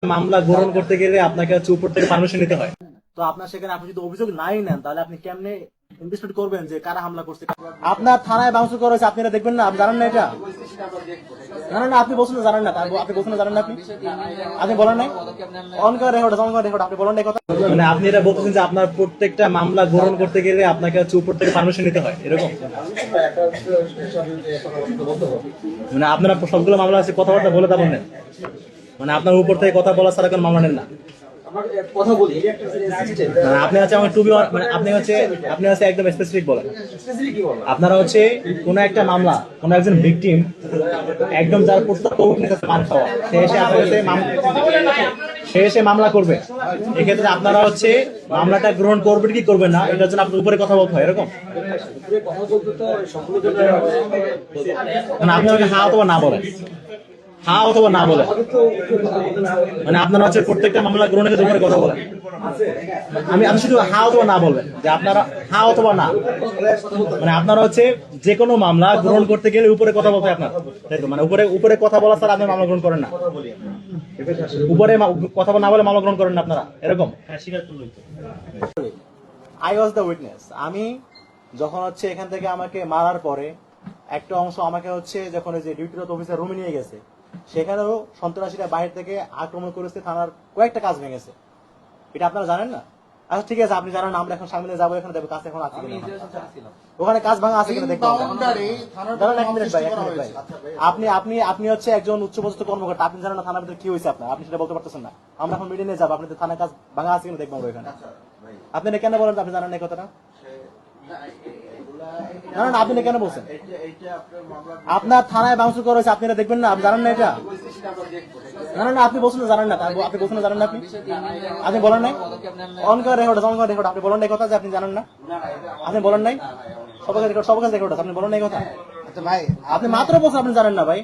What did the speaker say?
মামলা গ্রহণ করতে গেলে আপনাকে হচ্ছে উপর থেকে পারমিশন নিতে হয়। তো আপনার সেখানে আপনি যদি অভিযোগ নাই নেন তাহলে আপনি কেমনে ইনভেস্টিগেট করবেন যে কারা হামলা করছে? আপনার থানায় বাউন্স করা হয়েছে, আপনি এটা দেখবেন না? আপনি জানেন না এটা? না না না, আপনি বলছেন না জানেন না, আপনি বলছেন না জানেন না, আপনি বলেন নাই অন করে রেকর্ড আপনি বলেন না কথা। মানে আপনি এটা বলতেছেন যে আপনার প্রত্যেকটা মামলা গ্রহণ করতে গেলে আপনাকে হচ্ছে উপর থেকে পারমিশন নিতে হয়, এরকম? মানে আপনারা সবগুলো মামলা আছে কথাবার্তা বলে তারপর নেন, মানে আপনার উপর থেকে কথা বলা ছাড়া কোনো মামলা নেন না? কথা বলি মানে আপনি হচ্ছে আমার টু বি, মানে আপনি হচ্ছে একদম স্পেসিফিক বলেন। আপনারা হচ্ছে কোন একটা মামলা, কোন একজন ভিকটিম একদম যার প্রত্যক্ষ উইটনেস পান খাওয়া, সে এসে মামলা করবে, এক্ষেত্রে আপনারা হচ্ছে মামলাটা গ্রহণ করবেন কি করবেন না এটার জন্য আপনার উপরে কথা বলতে হয়, এরকম? মানে আপনি আমাকে হ্যাঁ অথবা না বলেন, হ্যাঁ অথবা না বলেন, মানে আপনারা হচ্ছে প্রত্যেকটা মামলা গ্রহণের উপরে কথা বলেন। আমি শুধু হ্যাঁ অথবা না বলবেন, যে আপনারা হ্যাঁ অথবা না, মানে আপনারা হচ্ছে যে কোনো মামলা গ্রহণ করতে গেলে উপরে কথা বলতে হয় আপনার, তাই তো? মানে উপরে কথা বলা ছাড়া আপনি মামলা গ্রহণ করেন না, উপরে কথা না বলে মামলা গ্রহণ করেন না আপনারা, এরকম? I was the witness. আমি যখন হচ্ছে এখান থেকে আমাকে মারার পরে একটা অংশ আমাকে হচ্ছে যখন ওই যে ডিউটিরত অফিসার রুমে নিয়ে গেছে, সেখানেও সন্ত্রাসীরা বাইরে থেকে আক্রমণ করেছে, থানার কয়েকটা কাজ ভেঙেছে। এটা আপনারা জানেন না? আচ্ছা ঠিক আছে, আপনি জানেন, আমরা এখন সামনে যাবো, এখানে দেখবো কাজ এখন আছে কিনা, ওখানে কাজ ভাঙা আছে কিনা দেখবো। দাঁড়ান এক মিনিট ভাই, আপনি হচ্ছে একজন উচ্চপদস্থ কর্মকর্তা, আপনি জানেন না থানার ভিতরে কি হয়েছে আপনার, আপনি সেটা বলতে পারতেছেন না। আমরা এখন মিটিং নিয়ে যাবো, আপনি থানার কাজ ভাঙা আছে কিনা দেখবো আমরা এখানে। আপনি কেন বলেন আপনি জানেন না এই কথাটা? না না, আপনি কেন বলছেন? আপনার থানায় বাউন্স করা হয়েছে, আপনি এটা দেখবেন না? আপনি জানেন না এটা? না না না, আপনি বলছেন না জানেন না, আপনি বলছেন না জানেন না, আপনি বলেন নাই অন করে রেকর্ড আপনি বলেন নাই কথা যে আপনি জানেন না, আপনি বলেন নাই সবার কাছে রেকর্ড আছে, আপনি বলেন নাই কথা। আচ্ছা ভাই, আপনি মাত্র বলছেন আপনি জানেন না ভাই।